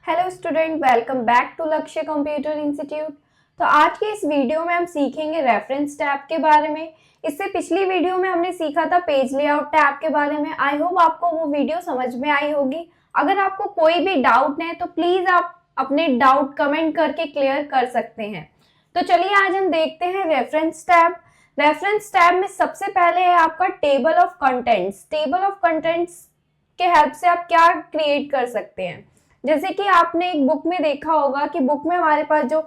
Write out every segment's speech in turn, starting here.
Hello student, welcome back to Lakshya computer institute. तो आज के इस वीडियो में हम सीखेंगे रेफरेंस टैब के बारे में। इससे पिछली वीडियो में हमने सीखा था पेज लेआउट टैब के बारे में। आई होप आपको वो वीडियो समझ में आई होगी। अगर आपको कोई भी डाउट है तो प्लीज आप अपने डाउट कमेंट करके क्लियर कर सकते हैं। तो चलिए आज हम देखते हैं रेफरेंस टैब। रेफरेंस टैब में सबसे पहले है आपका table of contents. Table of contents के हेल्प से आप क्या क्रिएट कर सकते हैं, जैसे कि आपने एक बुक में देखा होगा कि बुक में हमारे पास जो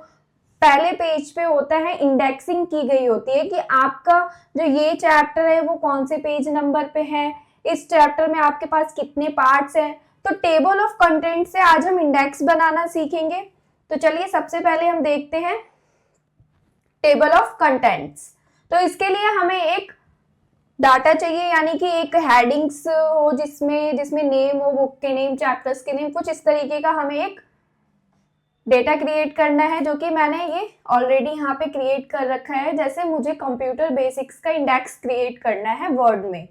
पहले पेज पे होता है इंडेक्सिंग की गई होती है कि आपका जो ये चैप्टर है वो कौन से पेज नंबर पे है, इस चैप्टर में आपके पास कितने पार्ट्स हैं। तो टेबल ऑफ कंटेंट से आज हम इंडेक्स बनाना सीखेंगे। तो चलिए सबसे पहले हम देखते हैं टेबल ऑफ कंटेंट्स। तो इसके लिए हमें एक डाटा चाहिए, यानी कि एक हेडिंग्स हो जिसमें नेम हो, बुक के नेम, चैप्टर्स के नेम, कुछ इस तरीके का हमें एक डेटा क्रिएट करना है, जो कि मैंने ये ऑलरेडी यहाँ पे क्रिएट कर रखा है। जैसे मुझे कंप्यूटर बेसिक्स का इंडेक्स क्रिएट करना है वर्ड में,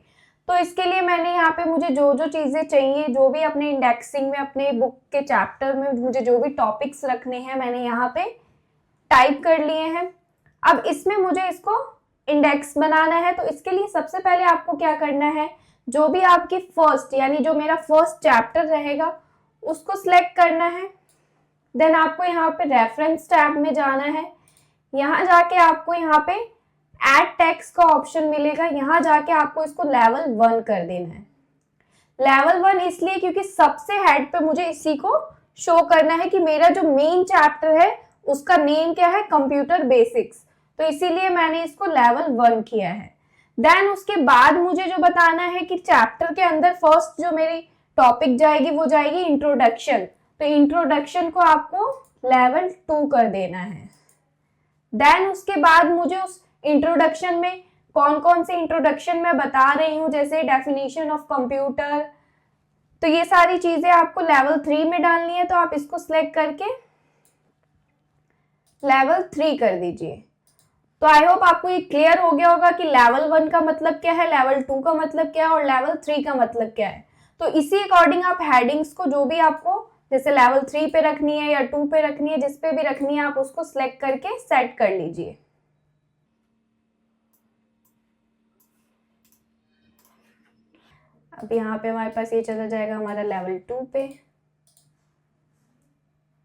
तो इसके लिए मैंने यहाँ पे मुझे जो जो चीज़ें चाहिए, जो भी अपने इंडेक्सिंग में, अपने बुक के चैप्टर में मुझे जो भी टॉपिक्स रखने हैं, मैंने यहाँ पे टाइप कर लिए हैं। अब इसमें मुझे इसको इंडेक्स बनाना है। तो इसके लिए सबसे पहले आपको क्या करना है, जो भी आपकी फर्स्ट यानी जो मेरा फर्स्ट चैप्टर रहेगा उसको सिलेक्ट करना है। देन आपको यहाँ पे रेफरेंस टैब में जाना है। यहाँ जाके आपको यहाँ पे ऐड टेक्स्ट का ऑप्शन मिलेगा। यहाँ जाके आपको इसको लेवल 1 कर देना है। लेवल 1 इसलिए क्योंकि सबसे हेड पे मुझे इसी को शो करना है कि मेरा जो मेन चैप्टर है उसका नेम क्या है, कंप्यूटर बेसिक्स। तो इसीलिए मैंने इसको लेवल 1 किया है। देन उसके बाद मुझे जो बताना है कि चैप्टर के अंदर फर्स्ट जो मेरी टॉपिक जाएगी वो जाएगी इंट्रोडक्शन। तो इंट्रोडक्शन को आपको लेवल 2 कर देना है। देन उसके बाद मुझे उस इंट्रोडक्शन में कौन कौन से इंट्रोडक्शन मैं बता रही हूँ, जैसे डेफिनेशन ऑफ कंप्यूटर, तो ये सारी चीजें आपको लेवल 3 में डालनी है। तो आप इसको सिलेक्ट करके लेवल 3 कर दीजिए। तो आई होप आपको ये क्लियर हो गया होगा कि लेवल 1 का मतलब क्या है, लेवल 2 का मतलब क्या है और लेवल 3 का मतलब क्या है। तो इसी अकॉर्डिंग आप हेडिंग्स को जो भी आपको जैसे लेवल 3 पे रखनी है या 2 पे रखनी है, जिस पे भी रखनी है, आप उसको सिलेक्ट करके सेट कर लीजिए। अब यहाँ पे हमारे पास ये चला जाएगा हमारा लेवल 2 पे,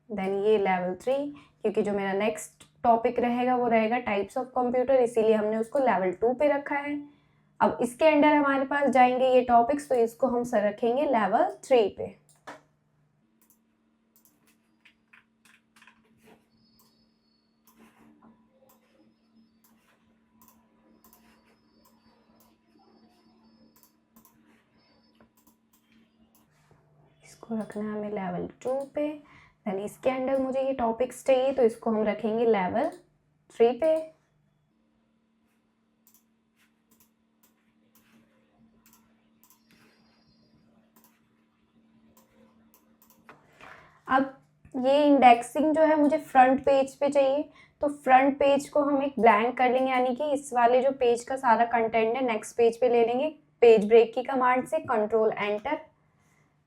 देन ये लेवल 3, क्योंकि जो मेरा नेक्स्ट टॉपिक रहेगा वो रहेगा टाइप्स ऑफ कंप्यूटर, इसीलिए हमने उसको लेवल 2 पे रखा है। अब इसके अंडर हमारे पास जाएंगे ये टॉपिक्स, तो इसको हम सर रखेंगे लेवल 3 पे। इसको रखना है हमें लेवल 2 पे। देन इसके अंडर मुझे ये टॉपिक्स चाहिए, तो इसको हम रखेंगे लेवल 3 पे। अब ये इंडेक्सिंग जो है मुझे फ्रंट पेज पे चाहिए, तो फ्रंट पेज को हम एक ब्लैंक कर लेंगे, यानी कि इस वाले जो पेज का सारा कंटेंट है नेक्स्ट पेज पे ले लेंगे पेज ब्रेक की कमांड से, कंट्रोल एंटर।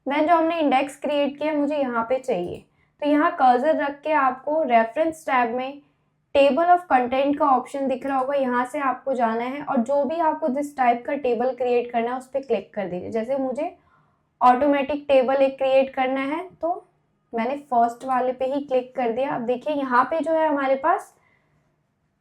देन जो हमने इंडेक्स क्रिएट किया मुझे यहाँ पे चाहिए, तो यहाँ कर्सर रख के आपको रेफरेंस टैब में टेबल ऑफ कंटेंट का ऑप्शन दिख रहा होगा, यहाँ से आपको जाना है और जो भी आपको जिस टाइप का टेबल क्रिएट करना है उस पर क्लिक कर दीजिए। जैसे मुझे ऑटोमेटिक टेबल एक क्रिएट करना है, तो मैंने फर्स्ट वाले पे ही क्लिक कर दिया। अब देखिए यहाँ पे जो है हमारे पास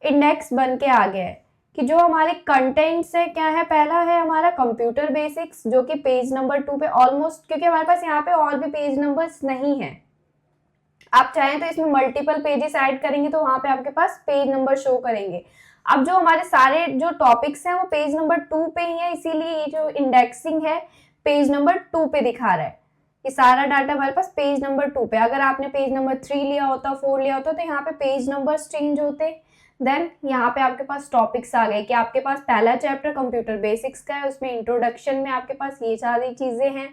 इंडेक्स बन के आ गया है कि जो हमारे कंटेंट्स है क्या है, पहला है हमारा कंप्यूटर बेसिक्स जो कि पेज नंबर 2 पे ऑलमोस्ट, क्योंकि हमारे पास यहाँ पे और भी पेज नंबर्स नहीं है। आप चाहें तो इसमें मल्टीपल पेजेस ऐड करेंगे तो वहां पे आपके पास पेज नंबर शो करेंगे। अब जो हमारे सारे जो टॉपिक्स हैं वो पेज नंबर 2 पे ही है, इसीलिए ये जो इंडेक्सिंग है पेज नंबर 2 पे दिखा रहा है। ये सारा डाटा हमारे पास पेज नंबर 2 पे। अगर आपने पेज नंबर 3 लिया होता, 4 लिया होता, तो यहाँ पे पेज नंबर्स चेंज होते। देन यहाँ पे आपके पास टॉपिक्स आ गए कि आपके पास पहला चैप्टर कंप्यूटर बेसिक्स का है, उसमें इंट्रोडक्शन में आपके पास ये सारी चीजें हैं।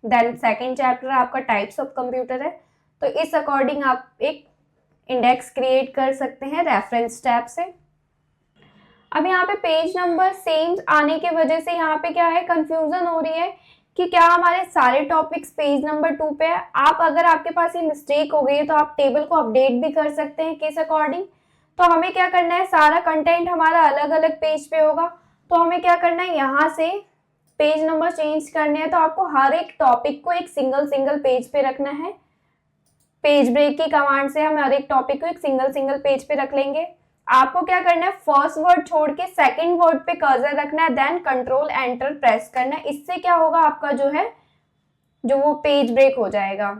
देन सेकेंड चैप्टर आपका टाइप्स ऑफ कंप्यूटर है। तो इस अकॉर्डिंग आप एक इंडेक्स क्रिएट कर सकते हैं रेफरेंस टैब से। अब यहाँ पे पेज नंबर सेम आने के वजह से यहाँ पे क्या है, कंफ्यूजन हो रही है कि क्या हमारे सारे टॉपिक्स पेज नंबर 2 पे है। आप अगर आपके पास ये मिस्टेक हो गई है तो आप टेबल को अपडेट भी कर सकते हैं केस अकॉर्डिंग। तो हमें क्या करना है, सारा कंटेंट हमारा अलग अलग पेज पे होगा, तो हमें क्या करना है, यहाँ से पेज नंबर चेंज करने हैं। तो आपको हर एक टॉपिक को एक सिंगल सिंगल पेज पे रखना है। पेज ब्रेक की कमांड से हम हर एक टॉपिक को एक सिंगल सिंगल पेज पे रख लेंगे। आपको क्या करना है, फर्स्ट वर्ड छोड़ के सेकंड वर्ड पे कर्सर रखना है, देन कंट्रोल एंटर प्रेस करना है। इससे क्या होगा, आपका जो है जो वो पेज ब्रेक हो जाएगा।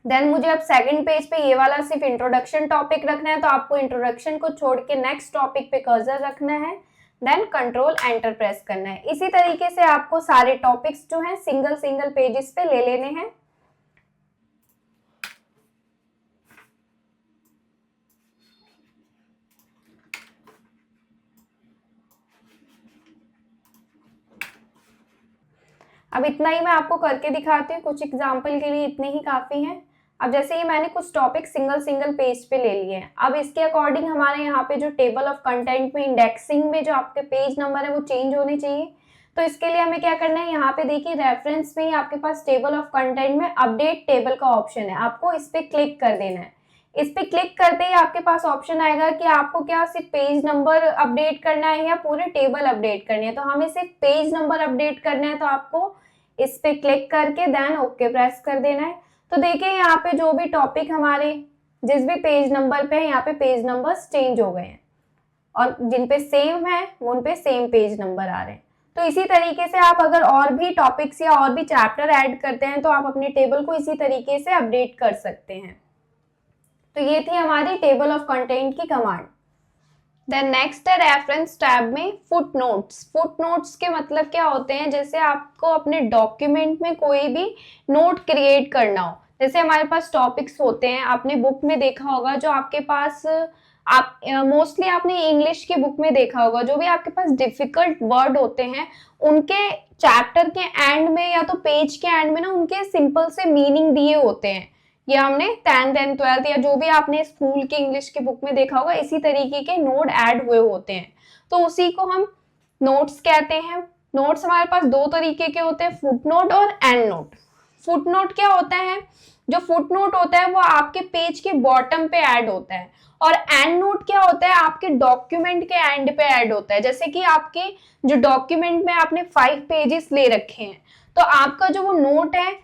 देन मुझे अब सेकंड पेज पे ये वाला सिर्फ इंट्रोडक्शन टॉपिक रखना है, तो आपको इंट्रोडक्शन को छोड़ के नेक्स्ट टॉपिक पे कर्सर रखना है, देन कंट्रोल एंटर प्रेस करना है। इसी तरीके से आपको सारे टॉपिक्स जो हैं सिंगल सिंगल पेजेस पे ले लेने हैं। अब इतना ही मैं आपको करके दिखाती हूँ, कुछ एग्जाम्पल के लिए इतने ही काफी हैं। अब जैसे ये मैंने कुछ टॉपिक सिंगल सिंगल पेज पे ले लिए हैं, अब इसके अकॉर्डिंग हमारे यहाँ पे जो टेबल ऑफ कंटेंट में इंडेक्सिंग में जो आपके पेज नंबर है वो चेंज होने चाहिए। तो इसके लिए हमें क्या करना है, यहाँ पे देखिए रेफरेंस में ही आपके पास टेबल ऑफ कंटेंट में अपडेट टेबल का ऑप्शन है, आपको इस पे क्लिक कर देना है। इस पे क्लिक करते ही आपके पास ऑप्शन आएगा कि आपको क्या सिर्फ पेज नंबर अपडेट करना है या पूरे टेबल अपडेट करनी है। तो हमें सिर्फ पेज नंबर अपडेट करना है, तो आपको इस पे क्लिक करके देन ओके प्रेस कर देना है। तो देखिए यहाँ पे जो भी टॉपिक हमारे जिस भी पेज नंबर पे है, यहाँ पे पेज नंबर्स चेंज हो गए हैं और जिन पे सेम है उन पे सेम पेज नंबर आ रहे हैं। तो इसी तरीके से आप अगर और भी टॉपिक्स या और भी चैप्टर ऐड करते हैं तो आप अपने टेबल को इसी तरीके से अपडेट कर सकते हैं। तो ये थी हमारी टेबल ऑफ कंटेंट की कमांड। देन नेक्स्ट है रेफरेंस टैब में फुट नोट्स। फुट नोट्स के मतलब क्या होते हैं, जैसे आपको अपने डॉक्यूमेंट में कोई भी नोट क्रिएट करना हो, जैसे हमारे पास टॉपिक्स होते हैं, आपने बुक में देखा होगा जो आपके पास आप मोस्टली आपने इंग्लिश की बुक में देखा होगा, जो भी आपके पास डिफिकल्ट वर्ड होते हैं उनके चैप्टर के एंड में या तो पेज के एंड में ना उनके सिंपल से मीनिंग दिए होते हैं। ये हमने 10th 12th या जो भी आपने स्कूल की इंग्लिश की बुक में देखा होगा, इसी तरीके के नोट ऐड हुए होते हैं, तो उसी को हम नोट्स कहते हैं। नोट्स हमारे पास दो तरीके के होते हैं, फुट नोट और एंड नोट। फुट नोट क्या होता है, जो फुट नोट होता है वो आपके पेज के बॉटम पे ऐड होता है, और एंड नोट क्या होता है आपके डॉक्यूमेंट के एंड पे ऐड होता है। जैसे कि आपके जो डॉक्यूमेंट में आपने 5 पेजेस ले रखे हैं, तो आपका जो वो नोट है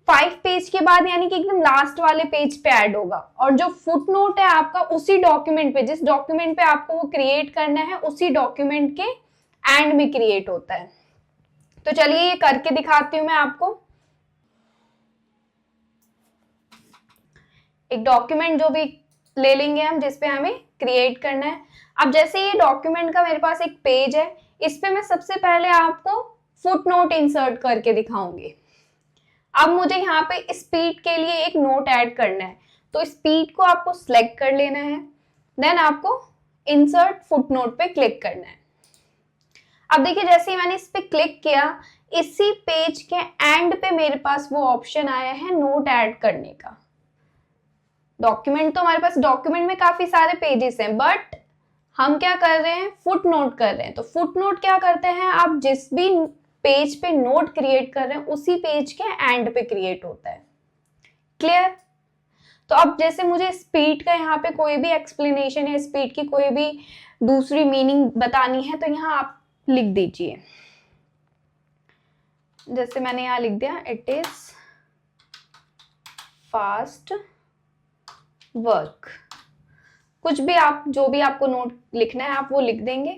5 पेज के बाद यानी कि एकदम लास्ट वाले पेज पे ऐड होगा, और जो फुट नोट है आपका उसी डॉक्यूमेंट पे, जिस डॉक्यूमेंट पे आपको वो क्रिएट करना है उसी डॉक्यूमेंट के एंड में क्रिएट होता है। तो चलिए ये करके दिखाती हूँ मैं आपको। एक डॉक्यूमेंट जो भी ले लेंगे हम जिसपे हमें क्रिएट करना है। अब जैसे ये डॉक्यूमेंट का मेरे पास एक पेज है, इस पे मैं सबसे पहले आपको फुट नोट इंसर्ट करके दिखाऊंगी। अब मुझे यहाँ पे स्पीड के लिए एक नोट ऐड करना है, तो स्पीड को आपको सिलेक्ट कर लेना है, देन आपको इंसर्ट फुट नोट पे क्लिक करना है। अब देखिए जैसे ही मैंने इस पे क्लिक किया, इसी पेज के एंड पे मेरे पास वो ऑप्शन आया है नोट ऐड करने का। डॉक्यूमेंट तो हमारे पास डॉक्यूमेंट में काफी सारे पेजेस हैं, बट हम क्या कर रहे हैं, फुट नोट कर रहे हैं। तो फुट नोट क्या करते हैं, आप जिस भी पेज पे नोट क्रिएट कर रहे हैं उसी पेज के एंड पे क्रिएट होता है। क्लियर? तो अब जैसे मुझे स्पीड का यहाँ पे कोई भी एक्सप्लेनेशन या स्पीड की कोई भी दूसरी मीनिंग बतानी है, तो यहाँ आप लिख दीजिए। जैसे मैंने यहाँ लिख दिया, इट इज फास्ट वर्क। कुछ भी आप जो भी आपको नोट लिखना है आप वो लिख देंगे,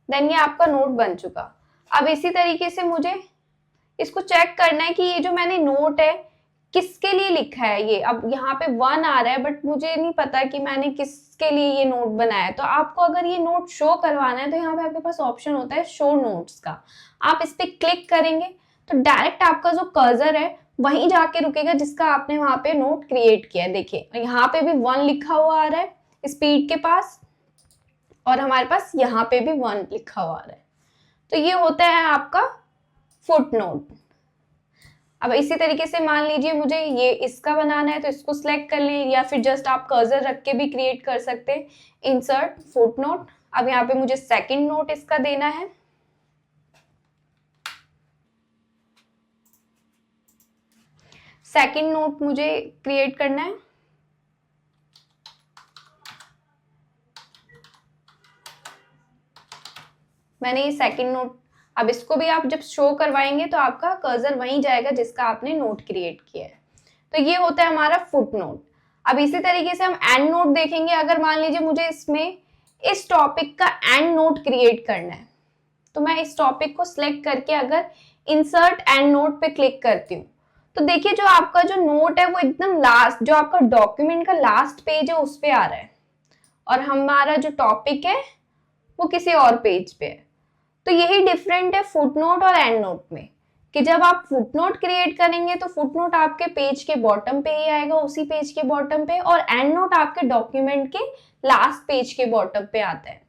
देन ये आपका नोट बन चुका। अब इसी तरीके से मुझे इसको चेक करना है कि ये जो मैंने नोट है किसके लिए लिखा है। ये अब यहाँ पे 1 आ रहा है, बट मुझे नहीं पता कि मैंने किसके लिए ये नोट बनाया है। तो आपको अगर ये नोट शो करवाना है तो यहाँ पे आपके पास ऑप्शन होता है शो नोट्स का। आप इस पे क्लिक करेंगे तो डायरेक्ट आपका जो कर्सर है वहीं जाके रुकेगा जिसका आपने वहां पे नोट क्रिएट किया है। देखिए यहाँ पे भी 1 लिखा हुआ आ रहा है स्पीड के पास, और हमारे पास यहाँ पे भी 1 लिखा हुआ आ रहा है। तो ये होता है आपका फुट नोट। अब इसी तरीके से मान लीजिए मुझे ये इसका बनाना है, तो इसको सिलेक्ट कर लें, या फिर जस्ट आप कर्सर रख के भी क्रिएट कर सकते हैं, इंसर्ट फुट नोट। अब यहाँ पे मुझे सेकंड नोट इसका देना है। सेकंड नोट मुझे क्रिएट करना है। मैंने ये सेकंड नोट, अब इसको भी आप जब शो करवाएंगे तो आपका कर्सर वहीं जाएगा जिसका आपने नोट क्रिएट किया है। तो ये होता है हमारा फुट नोट। अब इसी तरीके से हम एंड नोट देखेंगे। अगर मान लीजिए मुझे इसमें इस टॉपिक का एंड नोट क्रिएट करना है, तो मैं इस टॉपिक को सिलेक्ट करके अगर इंसर्ट एंड नोट पे क्लिक करती हूँ, तो देखिए जो आपका जो नोट है वो एकदम लास्ट, जो आपका डॉक्यूमेंट का लास्ट पेज है उस पे आ रहा है, और हमारा जो टॉपिक है वो किसी और पेज पे है। तो यही डिफरेंट है फुटनोट और एंड नोट में, कि जब आप फुटनोट क्रिएट करेंगे तो फुटनोट आपके पेज के बॉटम पे ही आएगा, उसी पेज के बॉटम पे, और एंड नोट आपके डॉक्यूमेंट के लास्ट पेज के बॉटम पे आता है।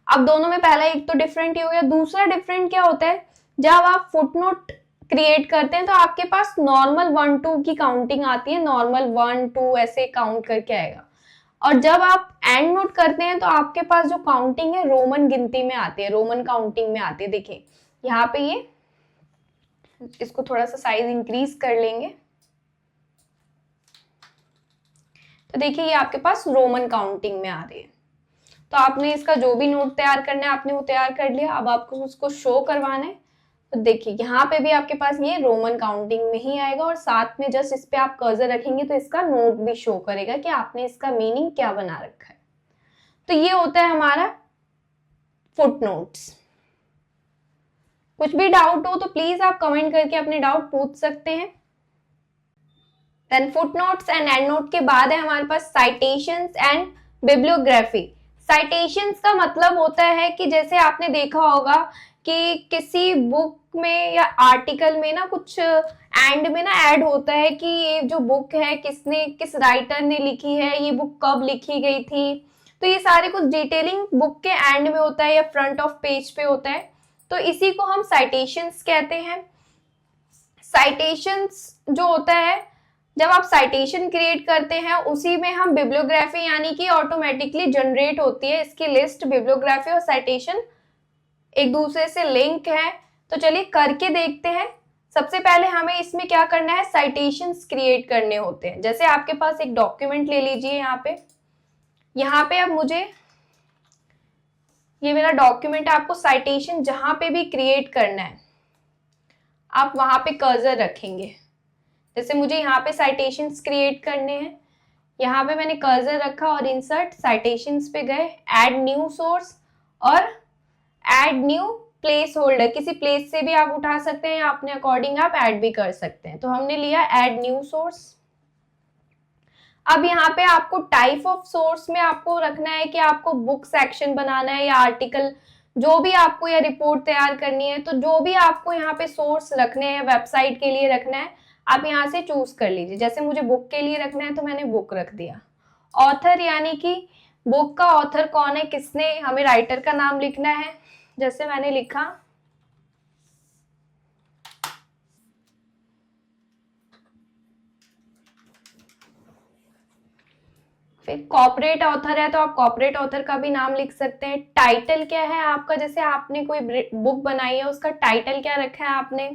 अब दोनों में पहला एक तो डिफरेंट ही हो गया। दूसरा डिफरेंट क्या होता है, जब आप फुटनोट क्रिएट करते हैं तो आपके पास नॉर्मल 1 2 की काउंटिंग आती है, नॉर्मल 1 2 ऐसे काउंट करके आएगा। और जब आप एंड नोट करते हैं तो आपके पास जो काउंटिंग है रोमन गिनती में आती है, रोमन काउंटिंग में आती है। देखिए यहाँ पे ये, इसको थोड़ा सा साइज इंक्रीज कर लेंगे, तो देखिए ये आपके पास रोमन काउंटिंग में आ रही है। तो आपने इसका जो भी नोट तैयार करना है आपने वो तैयार कर लिया। अब आपको उसको शो करवाना है, तो देखिए यहाँ पे भी आपके पास ये रोमन काउंटिंग में ही आएगा, और साथ में जस्ट इस पे आप कर्सर रखेंगे तो इसका नोट भी शो करेगा कि आपने इसका मीनिंग क्या बना रखा है। तो ये होता है हमारा फुटनोट्स। कुछ भी डाउट हो तो प्लीज आप कमेंट करके अपने डाउट पूछ सकते हैं। Then footnotes and endnote के बाद है हमारे पास साइटेशंस एंड बिब्लियोग्राफी। साइटेशंस का मतलब होता है कि जैसे आपने देखा होगा कि किसी बुक में या आर्टिकल में ना कुछ एंड में ना ऐड होता है कि ये जो बुक है किसने, किस राइटर ने लिखी है, ये बुक कब लिखी गई थी। तो ये सारे कुछ डिटेलिंग बुक के एंड में होता है या फ्रंट ऑफ पेज पे होता है, तो इसी को हम साइटेशंस कहते हैं। साइटेशंस जो होता है, जब आप साइटेशन क्रिएट करते हैं उसी में हम बिब्लियोग्राफी यानी कि ऑटोमेटिकली जनरेट होती है इसकी लिस्ट। बिब्लियोग्राफी और साइटेशन एक दूसरे से लिंक है, तो चलिए करके देखते हैं। सबसे पहले हमें इसमें क्या करना है, साइटेशंस क्रिएट करने होते हैं। जैसे आपके पास एक डॉक्यूमेंट ले लीजिए, यहाँ पे अब मुझे, ये मेरा डॉक्यूमेंट है, आपको साइटेशन जहां पे भी क्रिएट करना है आप वहां पे कर्सर रखेंगे। जैसे मुझे यहाँ पे साइटेशंस क्रिएट करने हैं, यहाँ पे मैंने कर्सर रखा और इंसर्ट साइटेशंस पे गए, ऐड न्यू सोर्स और ऐड न्यू प्लेस होल्डर। किसी प्लेस से भी आप उठा सकते हैं या अपने अकॉर्डिंग आप ऐड भी कर सकते हैं। तो हमने लिया ऐड न्यू सोर्स। अब यहाँ पे आपको टाइप ऑफ सोर्स में आपको रखना है कि आपको बुक सेक्शन बनाना है या आर्टिकल, जो भी आपको या रिपोर्ट तैयार करनी है, तो जो भी आपको यहाँ पे सोर्स रखने हैं, वेबसाइट के लिए रखना है, आप यहाँ से चूज कर लीजिए। जैसे मुझे बुक के लिए रखना है तो मैंने बुक रख दिया। ऑथर यानी कि बुक का ऑथर कौन है, किसने, हमें राइटर का नाम लिखना है। जैसे मैंने लिखा फिर कॉर्पोरेट ऑथर है तो आप कॉर्पोरेट ऑथर का भी नाम लिख सकते हैं। टाइटल क्या है आपका, जैसे आपने कोई बुक बनाई है उसका टाइटल क्या रखा है आपने।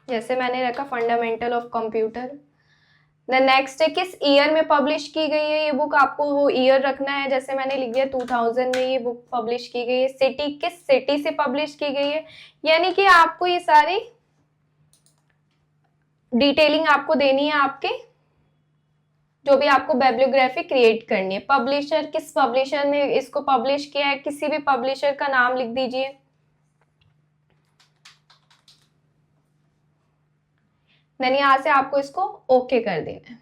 जैसे मैंने रखा fundamental of computer. Then next है किस ईयर में पब्लिश की गई है ये बुक, आपको वो ईयर रखना है। जैसे मैंने लिख दिया 2000 में ये बुक पब्लिश की गई है। सिटी, किस सिटी से पब्लिश की गई है, यानी कि आपको ये सारी डिटेलिंग आपको देनी है आपके, जो भी आपको बिब्लियोग्राफी क्रिएट करनी है। पब्लिशर, किस पब्लिशर ने इसको पब्लिश किया है, किसी भी पब्लिशर का नाम लिख दीजिए। देन यहां से आपको इसको ओके कर देना है।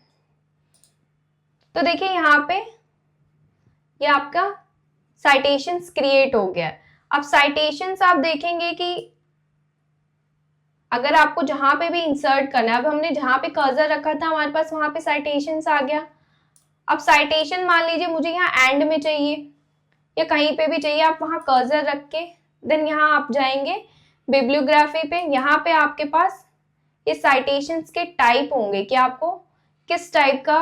तो देखिए यहाँ पे ये आपका साइटेशंस क्रिएट हो गया। अब साइटेशंस आप देखेंगे कि अगर आपको जहां पे भी इंसर्ट करना है, अब हमने जहां पे कर्सर रखा था हमारे पास वहां पे साइटेशंस आ गया। अब साइटेशन मान लीजिए मुझे यहाँ एंड में चाहिए या कहीं पे भी चाहिए, आप वहां कर्सर रख के देन यहाँ आप जाएंगे बिब्लियोग्राफी पे। यहाँ पे आपके पास ये साइटेशंस के टाइप होंगे कि आपको किस टाइप का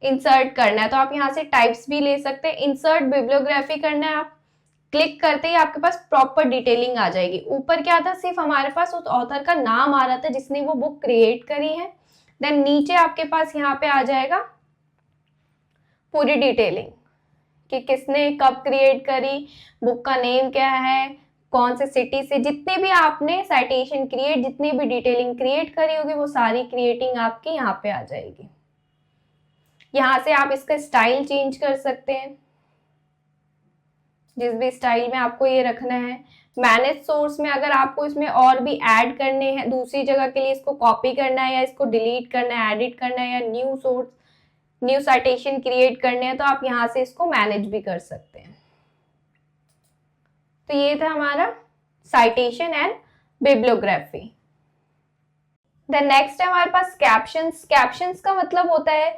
इंसर्ट करना है, तो आप यहाँ से टाइप्स भी ले सकते हैं। इंसर्ट बिब्लियोग्राफी करना है, आप क्लिक करते ही आपके पास प्रॉपर डिटेलिंग आ जाएगी। ऊपर क्या था, सिर्फ हमारे पास उस ऑथर का नाम आ रहा था जिसने वो बुक क्रिएट करी है। देन नीचे आपके पास यहाँ पे आ जाएगा पूरी डिटेलिंग कि किसने कब क्रिएट करी, बुक का नेम क्या है, कौन से सिटी से, जितने भी आपने साइटेशन क्रिएट, जितनी भी डिटेलिंग क्रिएट करी होगी वो सारी क्रिएटिंग आपकी यहाँ पे आ जाएगी। यहाँ से आप इसका स्टाइल चेंज कर सकते हैं, जिस भी स्टाइल में आपको ये रखना है। मैनेज सोर्स में अगर आपको इसमें और भी ऐड करने हैं, दूसरी जगह के लिए इसको कॉपी करना है या इसको डिलीट करना है, एडिट करना है, या new source, new citation create करने हैं, तो आप यहाँ से इसको मैनेज भी कर सकते हैं। तो ये था हमारा citation and bibliography. Then next है हमारे पास कैप्शंस। कैप्शंस का मतलब होता है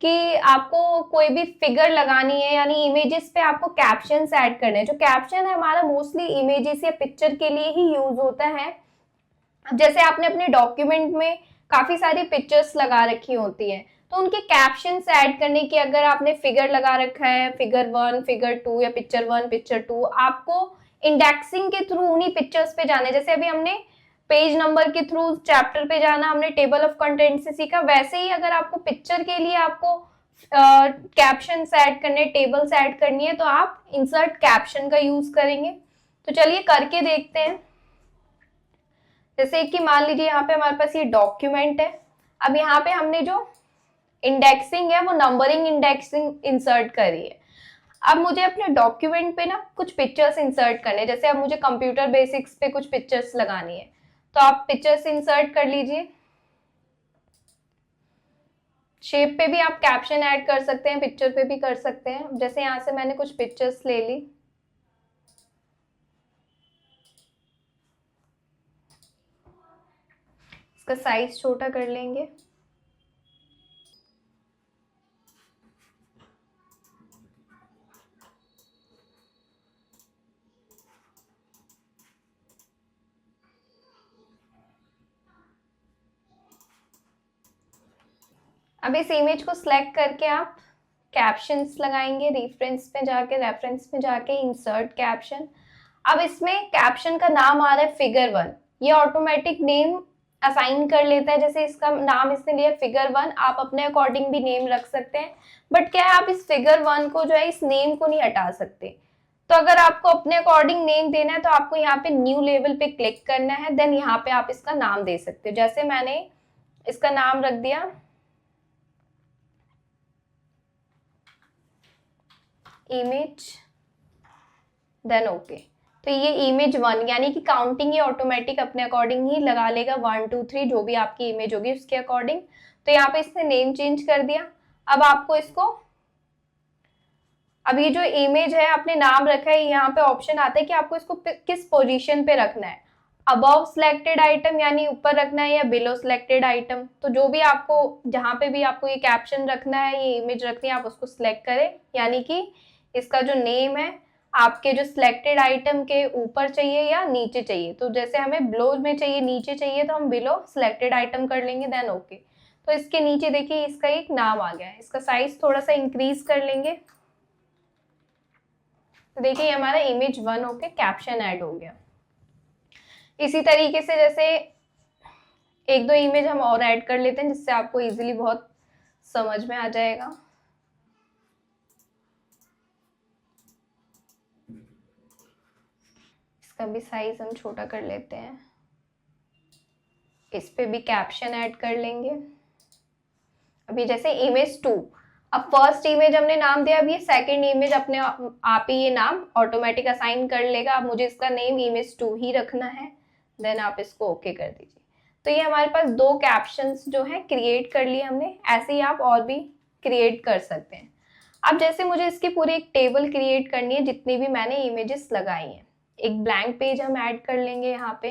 कि आपको कोई भी फिगर लगानी है, यानी इमेजेस पे आपको कैप्शंस ऐड करने हैं। जो कैप्शन है हमारा मोस्टली इमेजेस या पिक्चर के लिए ही यूज होता है। जैसे आपने अपने डॉक्यूमेंट में काफी सारी पिक्चर्स लगा रखी होती है, तो उनके कैप्शंस ऐड करने की, अगर आपने फिगर लगा रखा है, फिगर 1, फिगर 2 या पिक्चर 1, पिक्चर 2, आपको इंडेक्सिंग के थ्रू उन्हीं पिक्चर्स पे जाना है। जैसे अभी हमने पेज नंबर के थ्रू चैप्टर पे जाना, हमने टेबल ऑफ कंटेंट से सीखा, वैसे ही अगर आपको पिक्चर के लिए आपको कैप्शंस ऐड करने, टेबल्स ऐड करनी है, तो आप इंसर्ट कैप्शन का यूज करेंगे। तो चलिए करके देखते हैं। जैसे कि मान लीजिए यहाँ पे हमारे पास ये डॉक्यूमेंट है। अब यहाँ पे हमने जो इंडेक्सिंग है वो नंबरिंग इंडेक्सिंग इंसर्ट करी है। अब मुझे अपने डॉक्यूमेंट पे ना कुछ पिक्चर्स इंसर्ट करने, जैसे अब मुझे कंप्यूटर बेसिक्स पे कुछ पिक्चर्स लगानी है, तो आप पिक्चर्स इंसर्ट कर लीजिए। शेप पे भी आप कैप्शन ऐड कर सकते हैं, पिक्चर पे भी कर सकते हैं। जैसे यहाँ से मैंने कुछ पिक्चर्स ले ली, इसका साइज छोटा कर लेंगे। अब इस इमेज को सिलेक्ट करके आप कैप्शंस लगाएंगे, रेफरेंस में जाके इंसर्ट कैप्शन। अब इसमें कैप्शन का नाम आ रहा है फिगर 1, ये ऑटोमेटिक नेम असाइन कर लेता है। जैसे इसका नाम इसने लिया फिगर 1, आप अपने अकॉर्डिंग भी नेम रख सकते हैं, बट क्या है, आप इस फिगर 1 को जो है, इस नेम को नहीं हटा सकते। तो अगर आपको अपने अकॉर्डिंग नेम देना है तो आपको यहाँ पे न्यू लेवल पे क्लिक करना है, देन यहाँ पे आप इसका नाम दे सकते हो। जैसे मैंने इसका नाम रख दिया इमेज, देन ओके। तो ये इमेज 1, यानी कि काउंटिंग ये ऑटोमेटिक अपने अकॉर्डिंग ही लगा लेगा, 1 2 3 जो भी आपकी इमेज होगी उसके अकॉर्डिंग। तो यहाँ पे इसने नेम चेंज कर दिया। अब आपको इसको, अब ये जो इमेज है आपने नाम रखा है, यहाँ पे ऑप्शन आता है कि आपको इसको किस पोजीशन पे रखना है, अबव सिलेक्टेड आइटम यानी ऊपर रखना है, या बिलो सिलेक्टेड आइटम। तो जो भी आपको, जहां पे भी आपको ये कैप्शन रखना है, ये इमेज रखनी है, आप उसको सिलेक्ट करें। यानी कि इसका जो नेम है आपके जो सिलेक्टेड आइटम के ऊपर चाहिए या नीचे चाहिए। तो जैसे हमें बिलो में चाहिए, नीचे चाहिए, तो हम बिलो सिलेक्टेड आइटम कर लेंगे, देन ओके। तो इसके नीचे देखिए इसका एक नाम आ गया है। इसका साइज थोड़ा सा इंक्रीज कर लेंगे, तो देखिए हमारा इमेज 1 होके कैप्शन ऐड हो गया। इसी तरीके से जैसे एक दो इमेज हम और ऐड कर लेते हैं, जिससे आपको इजीली बहुत समझ में आ जाएगा। इसका भी साइज हम छोटा कर लेते हैं, इस पे भी कैप्शन ऐड कर लेंगे। अभी जैसे इमेज 2, अब फर्स्ट इमेज हमने नाम दिया, अब ये सेकंड इमेज अपने आप ही ये नाम ऑटोमेटिक असाइन कर लेगा। अब मुझे इसका नेम इमेज 2 ही रखना है, देन आप इसको ओके कर दीजिए। तो ये हमारे पास 2 कैप्शंस जो है क्रिएट कर लिए हमने। ऐसे ही आप और भी क्रिएट कर सकते हैं। अब जैसे मुझे इसकी पूरी एक टेबल क्रिएट करनी है, जितनी भी मैंने इमेजेस लगाई हैं, एक ब्लैंक पेज हम ऐड कर लेंगे यहाँ पे।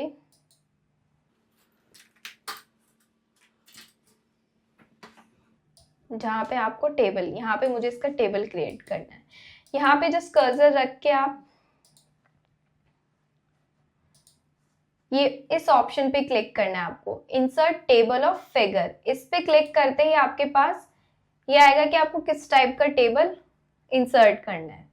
जहाँ पे आपको टेबल, यहाँ पे मुझे इसका टेबल क्रिएट करना है। यहाँ पे जस्ट कर्सर रख के आप ये इस ऑप्शन पे क्लिक करना है आपको, इंसर्ट टेबल ऑफ फिगर। इस पे क्लिक करते ही आपके पास ये आएगा कि आपको किस टाइप का टेबल इंसर्ट करना है।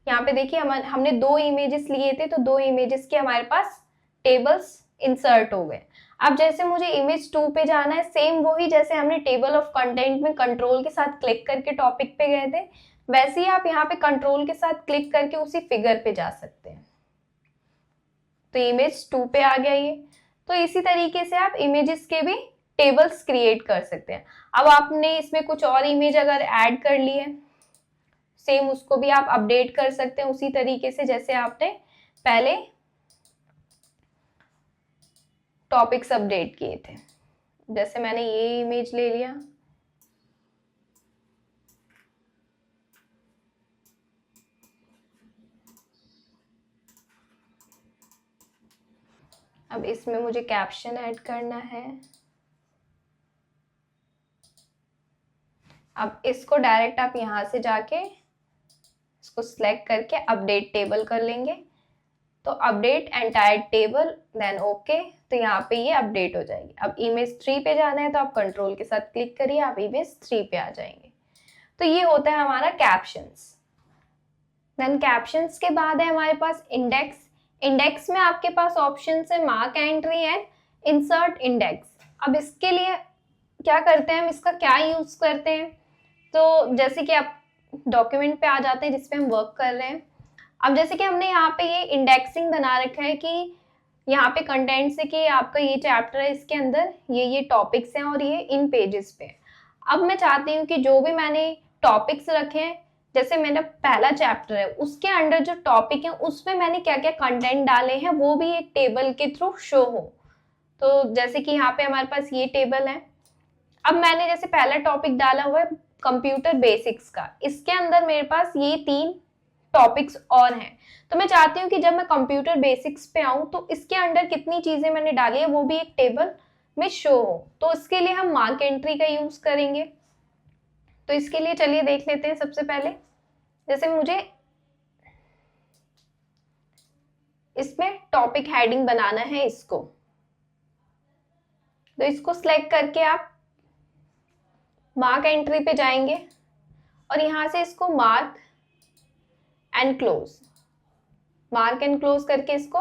यहाँ पे देखिए हमने 2 इमेजेस लिए थे, तो 2 इमेजेस के हमारे पास टेबल्स इंसर्ट हो गए। अब जैसे मुझे इमेज 2 पे जाना है, सेम वही जैसे हमने टेबल ऑफ कंटेंट में कंट्रोल के साथ क्लिक करके टॉपिक पे गए थे, वैसे ही आप यहाँ पे कंट्रोल के साथ क्लिक करके उसी फिगर पे जा सकते हैं। तो इमेज 2 पे आ गया ये। तो इसी तरीके से आप इमेजेस के भी टेबल्स क्रिएट कर सकते हैं। अब आपने इसमें कुछ और इमेज अगर ऐड कर ली है, सेम उसको भी आप अपडेट कर सकते हैं उसी तरीके से जैसे आपने पहले टॉपिक्स अपडेट किए थे। जैसे मैंने ये इमेज ले लिया, अब इसमें मुझे कैप्शन ऐड करना है। अब इसको डायरेक्ट आप यहाँ से जाके इसको सिलेक्ट करके अपडेट टेबल कर लेंगे, तो update entire table, then okay. तो यहाँ पे ये अपडेट हो जाएगी। अब इमेज 3 पे जाना है तो आप कंट्रोल के साथ क्लिक करिए, आप इमेज 3 पे आ जाएंगे। तो ये होता है हमारा कैप्शंस। देन कैप्शंस के बाद है हमारे पास इंडेक्स। इंडेक्स में आपके पास ऑप्शन है mark entry and insert index. अब इसके लिए क्या करते हैं, हम इसका क्या यूज करते हैं, तो जैसे कि आप डॉक्यूमेंट पे आ जाते हैं जिसपे हम वर्क कर रहे हैं। अब जैसे कि हमने यहाँ पे ये इंडेक्सिंग बना रखा है कि यहाँ पे कंटेंट से कि आपका ये चैप्टर है, इसके अंदर ये टॉपिक्स हैं और ये इन पेजेस पे। अब मैं चाहती हूँ कि जो भी मैंने टॉपिक्स रखे हैं, जैसे मेरा पहला चैप्टर है उसके अंडर जो टॉपिक है उसमें मैंने क्या क्या कंटेंट डाले हैं वो भी एक टेबल के थ्रू शो हो। तो जैसे कि यहाँ पे हमारे पास ये टेबल है। अब मैंने जैसे पहला टॉपिक डाला हुआ है कंप्यूटर बेसिक्स का, इसके अंदर मेरे पास ये 3 टॉपिक्स और हैं। तो मैं चाहती हूँ कि जब मैं कंप्यूटर बेसिक्स पे आऊँ तो इसके अंडर कितनी चीजें मैंने डाली है वो भी एक टेबल में शो हो। तो इसके लिए हम मार्क एंट्री का यूज करेंगे। तो इसके लिए चलिए देख लेते हैं। सबसे पहले जैसे मुझे इसमें टॉपिक हेडिंग बनाना है इसको, तो इसको सिलेक्ट करके आप मार्क एंट्री पे जाएंगे और यहां से इसको mark and close, mark and close करके इसको,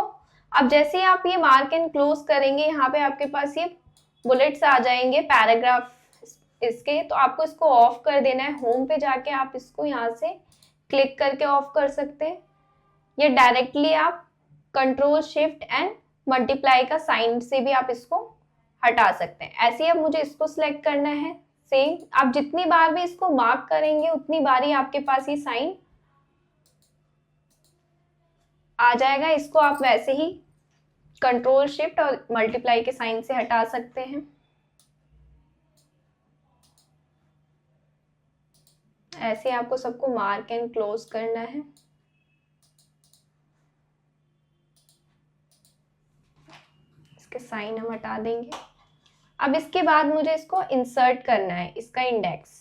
अब जैसे ही आप ये मार्क एंड क्लोज करेंगे यहाँ पे आपके पास ये बुलेट्स आ जाएंगे पैराग्राफ इसके। तो आपको इसको ऑफ कर देना है। होम पे जाके आप इसको यहाँ से क्लिक करके ऑफ कर सकते हैं, या डायरेक्टली आप कंट्रोल शिफ्ट एंड मल्टीप्लाई का साइन से भी आप इसको हटा सकते हैं। ऐसे ही अब मुझे इसको सिलेक्ट करना है। सेम आप जितनी बार भी इसको मार्क करेंगे उतनी बार ही आपके पास ये साइन आ जाएगा। इसको आप वैसे ही कंट्रोल शिफ्ट और मल्टीप्लाई के साइन से हटा सकते हैं। ऐसे आपको सबको मार्क एंड क्लोज करना है। इसके साइन हम हटा देंगे। अब इसके बाद मुझे इसको इंसर्ट करना है, इसका इंडेक्स।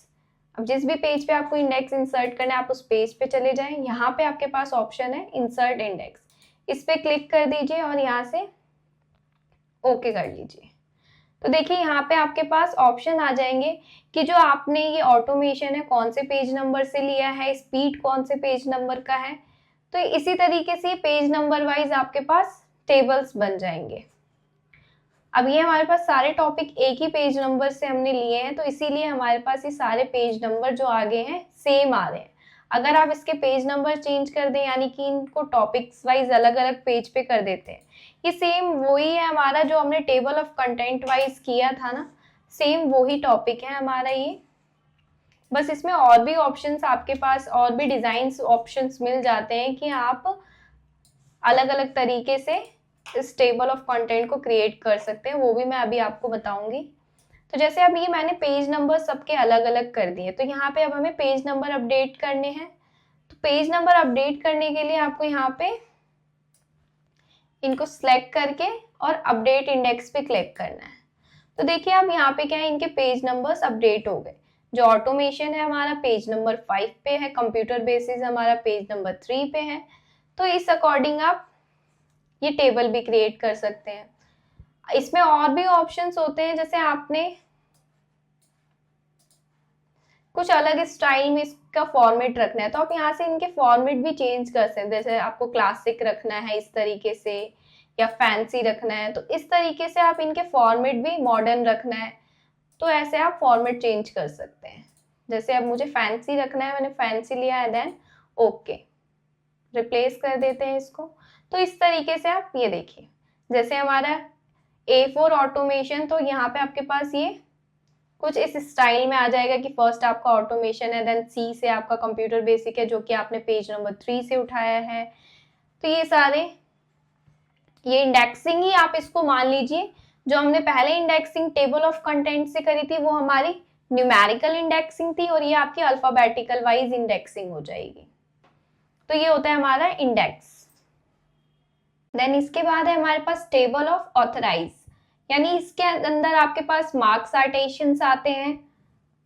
अब जिस भी पेज पे आपको इंडेक्स इंसर्ट करना है आप उस पेज पे चले जाएं। यहाँ पे आपके पास ऑप्शन है इंसर्ट इंडेक्स, इस पे क्लिक कर दीजिए और यहाँ से ओके कर लीजिए। तो देखिए यहाँ पे आपके पास ऑप्शन आ जाएंगे कि जो आपने ये ऑटोमेशन है कौन से पेज नंबर से लिया है, स्पीड कौन से पेज नंबर का है। तो इसी तरीके से पेज नंबर वाइज आपके पास टेबल्स बन जाएंगे। अब ये हमारे पास सारे टॉपिक एक ही पेज नंबर से हमने लिए हैं, तो इसीलिए हमारे पास ये सारे पेज नंबर जो आगे हैं सेम आ रहे हैं। अगर आप इसके पेज नंबर चेंज कर दें, यानी कि इनको टॉपिक्स वाइज अलग अलग पेज पे कर देते हैं, ये सेम वही है हमारा जो हमने टेबल ऑफ कंटेंट वाइज किया था ना, सेम वही टॉपिक है हमारा ये। बस इसमें और भी ऑप्शंस आपके पास, और भी डिजाइन्स ऑप्शंस मिल जाते हैं कि आप अलग अलग तरीके से इस टेबल ऑफ कंटेंट को क्रिएट कर सकते हैं, वो भी मैं अभी आपको बताऊंगी। तो जैसे अब ये मैंने पेज नंबर सबके अलग अलग कर दिए, तो यहाँ पे अब हमें पेज नंबर अपडेट करने हैं। तो पेज नंबर अपडेट करने के लिए आपको यहाँ पे इनको सिलेक्ट करके और अपडेट इंडेक्स पे क्लिक करना है। तो देखिए अब यहाँ पे क्या है, इनके पेज नंबर्स अपडेट हो गए। जो ऑटोमेशन है हमारा पेज नंबर 5 पे है, कंप्यूटर बेसिस हमारा पेज नंबर 3 पे है। तो इस अकॉर्डिंग आप ये टेबल भी क्रिएट कर सकते हैं। इसमें और भी ऑप्शंस होते हैं, जैसे आपने कुछ अलग स्टाइल में इसका फॉर्मेट रखना है तो आप यहाँ से इनके फॉर्मेट भी चेंज कर सकते हैं। जैसे आपको क्लासिक रखना है इस तरीके से या फैंसी रखना है तो इस तरीके से आप इनके फॉर्मेट भी मॉडर्न रखना है तो ऐसे आप फॉर्मेट चेंज कर सकते हैं। जैसे अब मुझे फैंसी रखना है, मैंने फैंसी लिया है, देन ओके, रिप्लेस कर देते हैं इसको। तो इस तरीके से आप ये देखिए, जैसे हमारा A4 ऑटोमेशन, तो यहाँ पे आपके पास ये कुछ इस स्टाइल में आ जाएगा कि फर्स्ट आपका ऑटोमेशन है, देन C से आपका कंप्यूटर बेसिक है जो कि आपने पेज नंबर 3 से उठाया है। तो ये सारे ये इंडेक्सिंग ही आप इसको मान लीजिए, जो हमने पहले इंडेक्सिंग टेबल ऑफ कंटेंट से करी थी वो हमारी न्यूमेरिकल इंडेक्सिंग थी और ये आपकी अल्फाबेटिकल वाइज इंडेक्सिंग हो जाएगी। तो ये होता है हमारा इंडेक्स। देन इसके बाद है हमारे पास टेबल ऑफ ऑथराइज, यानी इसके अंदर आपके पास मार्क साइटेशंस आते हैं।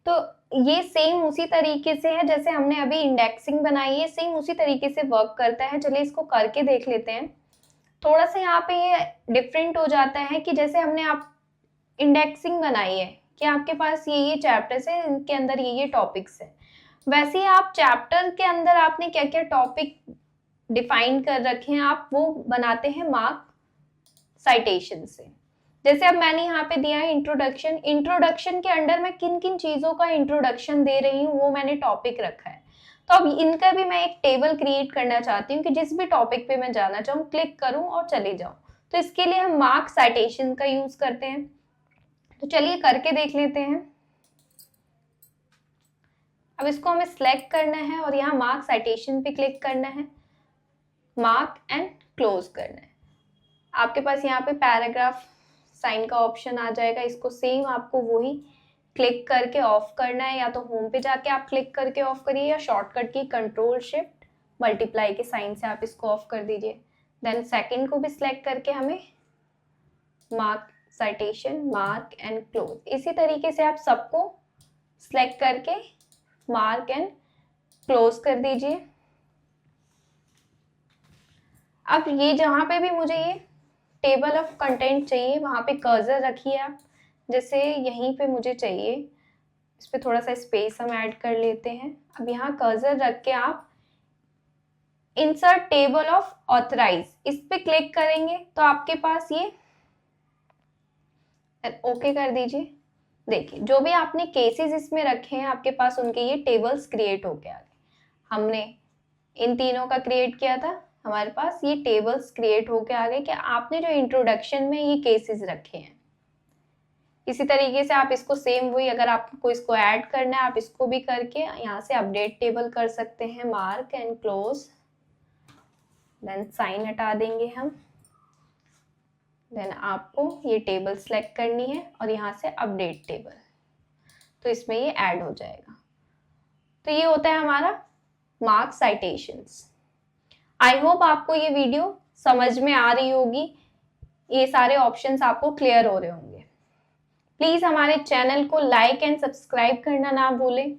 तो ये सेम उसी तरीके से है जैसे हमने अभी इंडेक्सिंग बनाई है, सेम उसी तरीके से वर्क करता है। चलिए इसको करके देख लेते हैं। थोड़ा सा यहाँ पे ये डिफरेंट हो जाता है कि जैसे हमने आप इंडेक्सिंग बनाई है कि आपके पास ये चैप्टर्स है, इनके अंदर ये टॉपिक्स है, वैसे ही आप चैप्टर के अंदर आपने क्या क्या टॉपिक डिफाइन कर रखे हैं आप वो बनाते हैं मार्क साइटेशन से। जैसे अब मैंने यहाँ पे दिया है इंट्रोडक्शन, इंट्रोडक्शन के अंडर मैं किन किन चीजों का इंट्रोडक्शन दे रही हूँ वो मैंने टॉपिक रखा है। तो अब इनका भी मैं एक टेबल क्रिएट करना चाहती हूँ कि जिस भी टॉपिक पे मैं जाना चाहूँ क्लिक करूँ और चले जाऊँ। तो इसके लिए हम मार्क साइटेशन का यूज करते हैं। तो चलिए करके देख लेते हैं। अब इसको हमें सिलेक्ट करना है और यहाँ मार्क साइटेशन पे क्लिक करना है, मार्क एंड क्लोज करना है। आपके पास यहाँ पे पैराग्राफ साइन का ऑप्शन आ जाएगा, इसको सेम आपको वही क्लिक करके ऑफ करना है, या तो होम पे जाके आप क्लिक करके ऑफ करिए या शॉर्टकट की कंट्रोल शिफ्ट मल्टीप्लाई के साइन से आप इसको ऑफ कर दीजिए। देन सेकंड को भी सिलेक्ट करके हमें mark citation, mark and close, इसी तरीके से आप सबको सिलेक्ट करके मार्क एंड क्लोज कर दीजिए। अब ये जहां पे भी मुझे ये टेबल ऑफ कंटेंट चाहिए वहां पे कर्सर रखिए आप, जैसे यहीं पे मुझे चाहिए, इस पे थोड़ा सा स्पेस हम ऐड कर लेते हैं। अब यहाँ कर्सर रख के आप इंसर्ट टेबल ऑफ ऑथराइज इस पे क्लिक करेंगे तो आपके पास ये ओके कर दीजिए। देखिए जो भी आपने केसेस इसमें रखे हैं आपके पास उनके ये टेबल्स क्रिएट हो गए। हमने इन तीनों का क्रिएट किया था, हमारे पास ये टेबल्स क्रिएट होके आ गए कि आपने जो इंट्रोडक्शन में ये केसेस रखे हैं। इसी तरीके से आप इसको सेम वही, अगर आपको इसको ऐड करना है आप इसको भी करके यहाँ से अपडेट टेबल कर सकते हैं, mark and close, then sign हटा देंगे हम, देन आपको ये टेबल सेलेक्ट करनी है और यहाँ से अपडेट टेबल, तो इसमें ये ऐड हो जाएगा। तो ये होता है हमारा मार्क साइटेशंस। आई होप आपको ये वीडियो समझ में आ रही होगी, ये सारे ऑप्शंस आपको क्लियर हो रहे होंगे। प्लीज हमारे चैनल को लाइक एंड सब्सक्राइब करना ना भूलें।